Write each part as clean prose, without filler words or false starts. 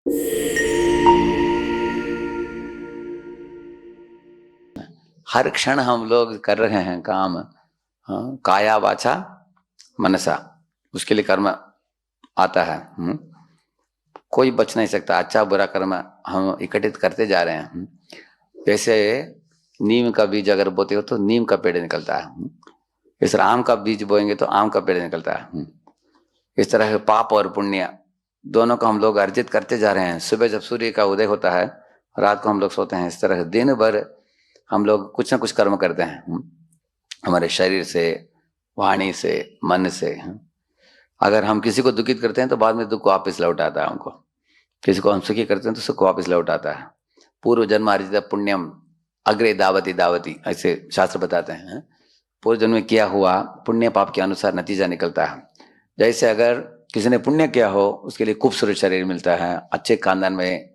हर क्षण हम लोग कर रहे हैं काम, हाँ, काया वाचा मनसा, उसके लिए कर्म आता है। कोई बच नहीं सकता, अच्छा बुरा कर्म हम इकट्ठित करते जा रहे हैं। जैसे नीम का बीज अगर बोते हो तो नीम का पेड़ निकलता है, इस आम का बीज बोएंगे तो आम का पेड़ निकलता है। इस तरह पाप और पुण्य दोनों को हम लोग अर्जित करते जा रहे हैं। सुबह जब सूर्य का उदय होता है, रात को हम लोग सोते हैं। इस तरह दिन भर हम लोग कुछ ना कुछ कर्म करते हैं, हमारे शरीर से, वाणी से, मन से। अगर हम किसी को दुखित करते हैं तो बाद में दुख वापस लौट आता है हमको, किसी को हम सुखी करते हैं तो सुख वापस लौट आता है। पूर्व जन्म अर्जित पुण्यम अग्रे दावती दावती, ऐसे शास्त्र बताते हैं। पूर्व जन्म में किया हुआ पुण्य पाप के अनुसार नतीजा निकलता है। जैसे अगर किसी ने पुण्य किया हो, उसके लिए खूबसूरत शरीर मिलता है, अच्छे खानदान में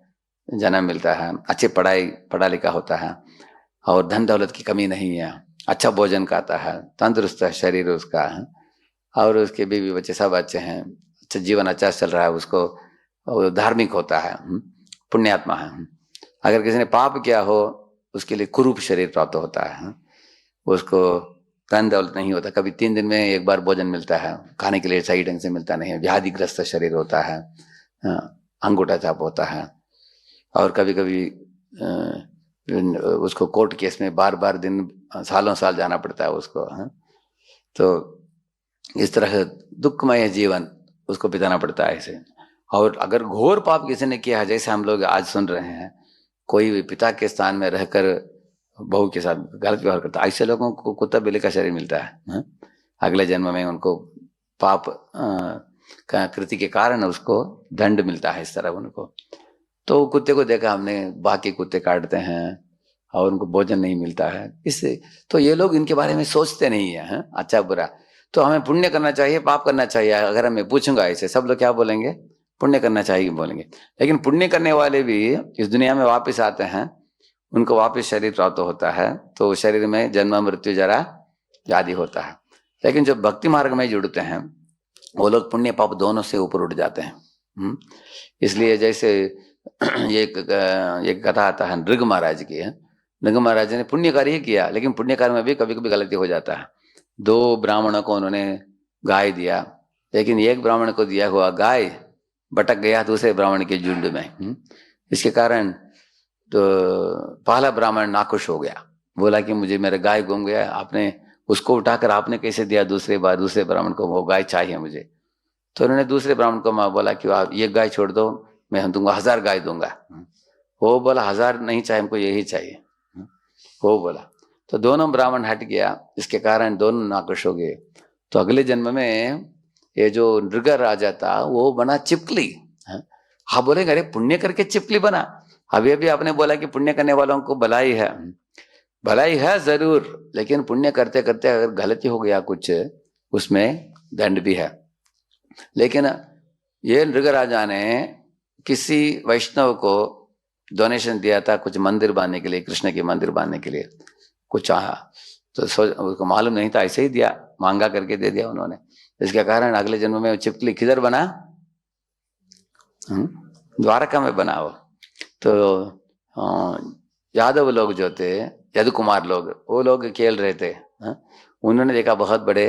जन्म मिलता है, अच्छी पढ़ा लिखा होता है, और धन दौलत की कमी नहीं है, अच्छा भोजन खाता है, तंदुरुस्त है शरीर उसका है, और उसके बीवी बच्चे सब अच्छे हैं, अच्छा जीवन अच्छा चल रहा है, उसको धार्मिक होता है, पुण्यात्मा है। अगर किसी ने पाप किया हो, उसके लिए कुरूप शरीर प्राप्त होता है, उसको धन दौलत नहीं होता, कभी 3 दिन में एक बार भोजन मिलता है, खाने के लिए सही ढंग से मिलता नहीं है, व्याधिग्रस्त शरीर होता है, अंगूठा छाप होता है, और कभी कभी उसको कोर्ट केस में बार बार दिन सालों साल जाना पड़ता है उसको। तो इस तरह दुखमय जीवन उसको बिताना पड़ता है ऐसे। और अगर घोर पाप किसी ने किया है, जैसे हम लोग आज सुन रहे हैं, कोई भी पिता के स्थान में रहकर बहू के साथ गलत व्यवहार करता है, ऐसे लोगों को कुत्ता बिल्ली का शरीर मिलता है। अगले जन्म में उनको पाप का कृति के कारण उसको दंड मिलता है इस तरह उनको। तो कुत्ते को देखा हमने, बाकी कुत्ते काटते हैं और उनको भोजन नहीं मिलता है, इससे तो ये लोग इनके बारे में सोचते नहीं है, अच्छा बुरा। तो हमें पुण्य करना चाहिए, पाप करना चाहिए। अगर मैं पूछूंगा ऐसे, सब लोग क्या बोलेंगे? पुण्य करना चाहिए बोलेंगे। लेकिन पुण्य करने वाले भी इस दुनिया में वापस आते हैं, उनको वापस शरीर प्राप्त होता है, तो शरीर में जन्म मृत्यु जरा आदि होता है। लेकिन जो भक्ति मार्ग में जुड़ते हैं, वो लोग पुण्य पाप दोनों से ऊपर उठ जाते हैं। इसलिए जैसे एक कथा आता है नृग महाराज की है। नृग महाराज ने पुण्य कार्य ही किया, लेकिन पुण्य कार्य में भी कभी कभी गलती हो जाता है। 2 ब्राह्मणों को उन्होंने गाय दिया, लेकिन एक ब्राह्मण को दिया हुआ गाय भटक गया दूसरे ब्राह्मण के झुंड में। इसके कारण तो पहला ब्राह्मण नाखुश हो गया, बोला कि मुझे मेरा गाय गुम गया, आपने उसको उठाकर आपने कैसे दिया दूसरे ब्राह्मण को, वो गाय चाहिए मुझे। तो उन्होंने दूसरे ब्राह्मण को बोला कि आप ये गाय छोड़ दो, मैं तुमको 1000 गाय दूंगा। वो बोला 1000 नहीं चाहिए, हमको यही चाहिए। वो बोला, तो दोनों ब्राह्मण हट गया, इसके कारण दोनों नाखुश हो गए। तो अगले जन्म में ये जो नृग राजा था वो बना चिपकली। हाँ बोलेंगे, अरे पुण्य करके चिपकली बना? अभी अभी आपने बोला कि पुण्य करने वालों को भलाई है। भलाई है जरूर, लेकिन पुण्य करते करते अगर गलती हो गया कुछ, उसमें दंड भी है। लेकिन ये नृग राजा ने किसी वैष्णव को डोनेशन दिया था कुछ मंदिर बांधने के लिए, कृष्ण के मंदिर बांधने के लिए कुछ चाहा, तो उसको मालूम नहीं था, ऐसे ही दिया, मांगा करके दे दिया उन्होंने। इसके कारण अगले जन्म में चिपकली किधर बना? द्वारका में बना वो। तो यादव लोग जो थे, यदु कुमार लोग, वो लोग खेल रहे थे। उन्होंने देखा बहुत बड़े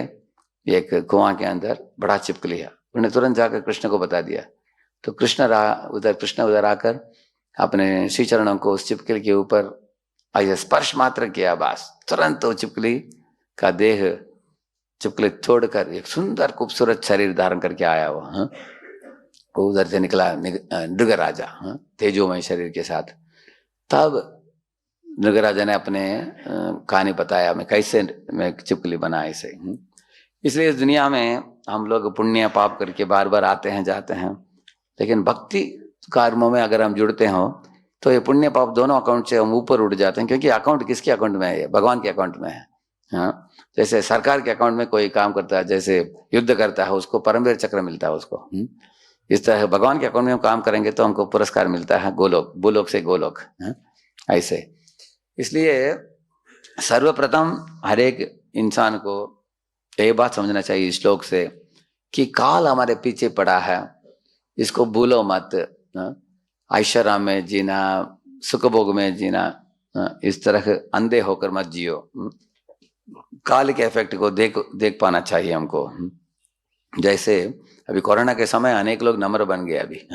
एक कुआं के अंदर बड़ा चिपकली है, उन्होंने तुरंत जाकर कृष्ण को बता दिया। तो कृष्ण उधर आकर अपने श्री चरणों को उस चिपकली के ऊपर ऐसे स्पर्श मात्र किया, बस तुरंत वो चिपकली का देह, चिपकली छोड़कर एक सुंदर खूबसूरत शरीर धारण करके आया वो उधर से निकला नृग राजा, तेजोमय शरीर के साथ। तब नृग राजा ने अपने कहानी बताया, मैं कैसे मैं चिपकली बना ऐसे। इसलिए इस दुनिया में हम लोग पुण्य पाप करके बार बार आते हैं जाते हैं, लेकिन भक्ति कर्मों में अगर हम जुड़ते हो तो ये पुण्य पाप दोनों अकाउंट से हम ऊपर उठ जाते हैं, क्योंकि अकाउंट किसके अकाउंट में है? भगवान के अकाउंट में है। हाँ, जैसे सरकार के अकाउंट में कोई काम करता है, जैसे युद्ध करता है, उसको परमवीर चक्र मिलता है उसको। इस तरह भगवान के अकाउंट में हम काम करेंगे तो हमको पुरस्कार मिलता है, गोलोक, भूलोक से गोलोक, ऐसे। इसलिए सर्वप्रथम हर एक इंसान को ये बात समझना चाहिए इस श्लोक से कि काल हमारे पीछे पड़ा है, इसको भूलो मत। ऐश्वर्य में जीना, सुख भोग में जीना, इस तरह अंधे होकर मत जियो। काल के इफेक्ट को देख पाना चाहिए हमको। जैसे अभी कोरोना के समय अनेक लोग नम्र बन गए अभी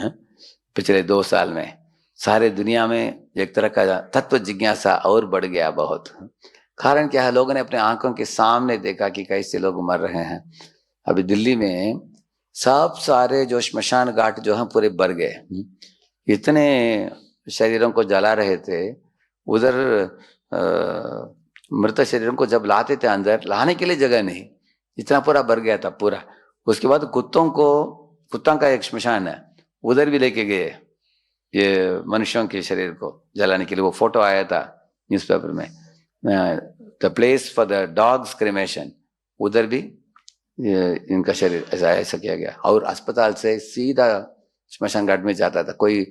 पिछले 2 साल में। सारे दुनिया में एक तरह का तत्व जिज्ञासा और बढ़ गया बहुत। कारण क्या है, लोगों ने अपने आंखों के सामने देखा कि कैसे लोग मर रहे हैं। अभी दिल्ली में सब सारे जो श्मशान घाट जो हैं पूरे भर गए। इतने शरीरों को जला रहे थे उधर, मृत शरीरों को जब लाते थे अंदर, लाने के लिए जगह नहीं, इतना पूरा भर गया था पूरा। उसके बाद कुत्ता का एक श्मशान है, उधर भी लेके गए ये मनुष्यों के शरीर को जलाने के लिए। वो फोटो आया था न्यूज़पेपर में, the place for the dogs cremation, उधर भी इनका शरीर ऐसा किया गया। और अस्पताल से सीधा श्मशान घाट में जाता था, कोई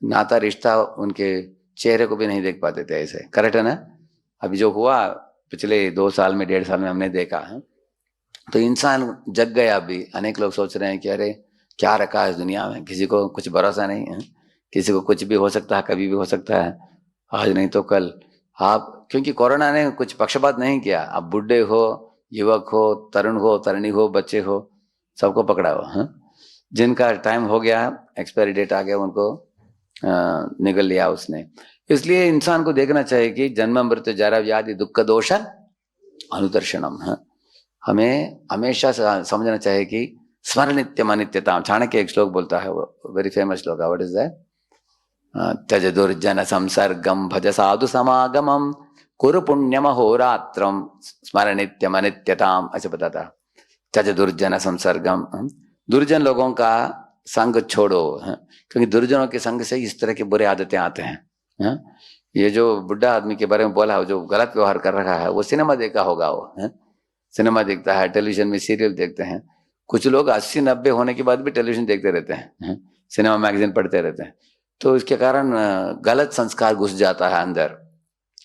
नाता रिश्ता उनके चेहरे को भी नहीं देख पाते थे ऐसे। करेक्ट है ना? अभी जो हुआ पिछले 2 साल में 1.5 साल में हमने देखा है, तो इंसान जग गया। अभी अनेक लोग सोच रहे हैं कि अरे क्या रखा है इस दुनिया में, किसी को कुछ भरोसा नहीं है, किसी को कुछ भी हो सकता है, कभी भी हो सकता है, आज नहीं तो कल। आप क्योंकि कोरोना ने कुछ पक्षपात नहीं किया, आप बुढ़े हो, युवक हो, तरुण हो, तरुणी हो, बच्चे हो, सबको पकड़ा हो। जिनका टाइम हो गया, एक्सपायरी डेट आ गया, उनको निगल लिया उसने। इसलिए इंसान को देखना चाहिए कि जन्म मृत्यु जरा व्याधि दुख दोष अनुदर्शनम। हमें हमेशा समझना चाहिए कि स्मरणित्यम अनित्यता। चाणक्य एक श्लोक बोलता है, वो वेरी फेमस श्लोक है, व्हाट इज दैट? त्यज दुर्जन संसर्गम भज साधु समागमम कुरु पुण्यम होरात्रम स्मरणित्यम अनित्यताम, ऐसे बताता। त्यज दुर्जन संसर्गम, दुर्जन लोगों का संग छोड़ो, क्योंकि दुर्जनों के संग से इस तरह की बुरे आदतें आते हैं। ये जो बुढ़ा आदमी के बारे में बोला, जो गलत व्यवहार कर रहा है, वो सिनेमा देखा होगा, वो सिनेमा देखता है, टेलीविजन में सीरियल देखते हैं। कुछ लोग 80-90 होने के बाद भी टेलीविजन देखते रहते हैं, सिनेमा मैगजीन पढ़ते रहते हैं। तो इसके कारण गलत संस्कार घुस जाता है अंदर,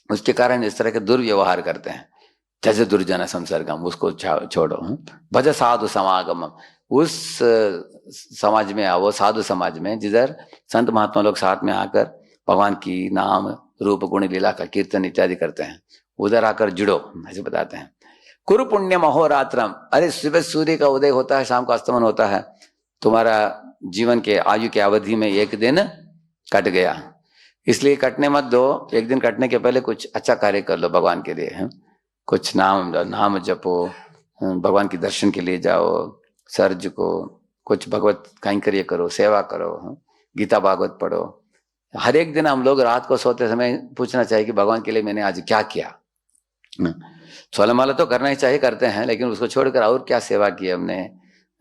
उसके कारण इस तरह के दुर्व्यवहार करते हैं। जैसे दुर्जन संसर्गम, उसको छोड़ो। भज साधु समागम, उस समाज में आओ, साधु समाज में, जिधर संत महात्मा लोग साथ में आकर भगवान की नाम रूप गुण लीला का कीर्तन इत्यादि करते हैं, उधर आकर जुड़ो, ऐसे बताते हैं। कुरु पुण्य महोरात्रम, अरे सुबह सूर्य का उदय होता है, शाम का अस्तमन होता है, तुम्हारा जीवन के आयु की अवधि में एक दिन कट गया, इसलिए कटने मत दो। एक दिन कटने के पहले कुछ अच्छा कार्य कर लो भगवान के लिए। कुछ नाम जपो, भगवान के दर्शन के लिए जाओ, सर्ज को कुछ भगवत कैंकर्य करो, सेवा करो, गीता भागवत पढ़ो। हर एक दिन हम लोग रात को सोते समय पूछना चाहिए कि भगवान के लिए मैंने आज क्या किया। सोलमाला तो करना ही चाहिए, करते हैं, लेकिन उसको छोड़कर और क्या सेवा की हमने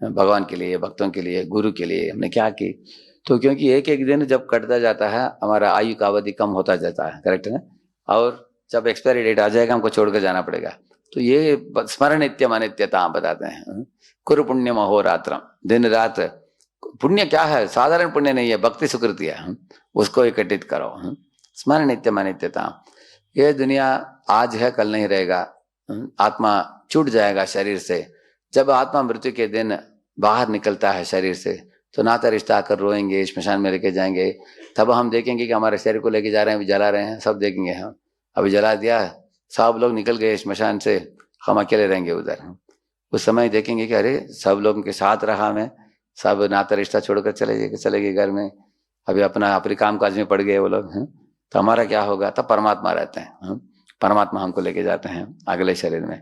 भगवान के लिए, भक्तों के लिए, गुरु के लिए हमने क्या की। तो क्योंकि एक एक दिन जब कटता जाता है, हमारा आयु का अवधि कम होता जाता है, करेक्ट है ना? और जब एक्सपायरी डेट आ जाएगा, हमको छोड़कर जाना पड़ेगा। तो ये स्मरण नित्यम अनित्यता बताते हैं। कुरु पुण्य महोरात्रम, दिन रात पुण्य क्या है, साधारण पुण्य नहीं है, भक्ति सुकृति है, उसको एकत्रित करो। स्मरण नित्यम अनित्यता। ये दुनिया आज है, कल नहीं रहेगा, आत्मा छूट जाएगा शरीर से। जब आत्मा मृत्यु के दिन बाहर निकलता है शरीर से, तो नाता रिश्ता आकर रोएंगे, श्मशान में लेके जाएंगे। तब हम देखेंगे कि हमारे शरीर को लेके जा रहे हैं, जला रहे हैं, सब देखेंगे। हम अभी जला दिया, सब लोग निकल गए श्मशान से, हम अकेले रहेंगे उधर। उस समय देखेंगे कि अरे सब लोगों के साथ रहा मैं, सब नाता रिश्ता छोड़कर चले गए घर में, अभी अपने काम काज में पड़ गए वो लोग। तो हमारा क्या होगा? तब परमात्मा रहते हैं, परमात्मा हमको लेके जाते हैं अगले शरीर में।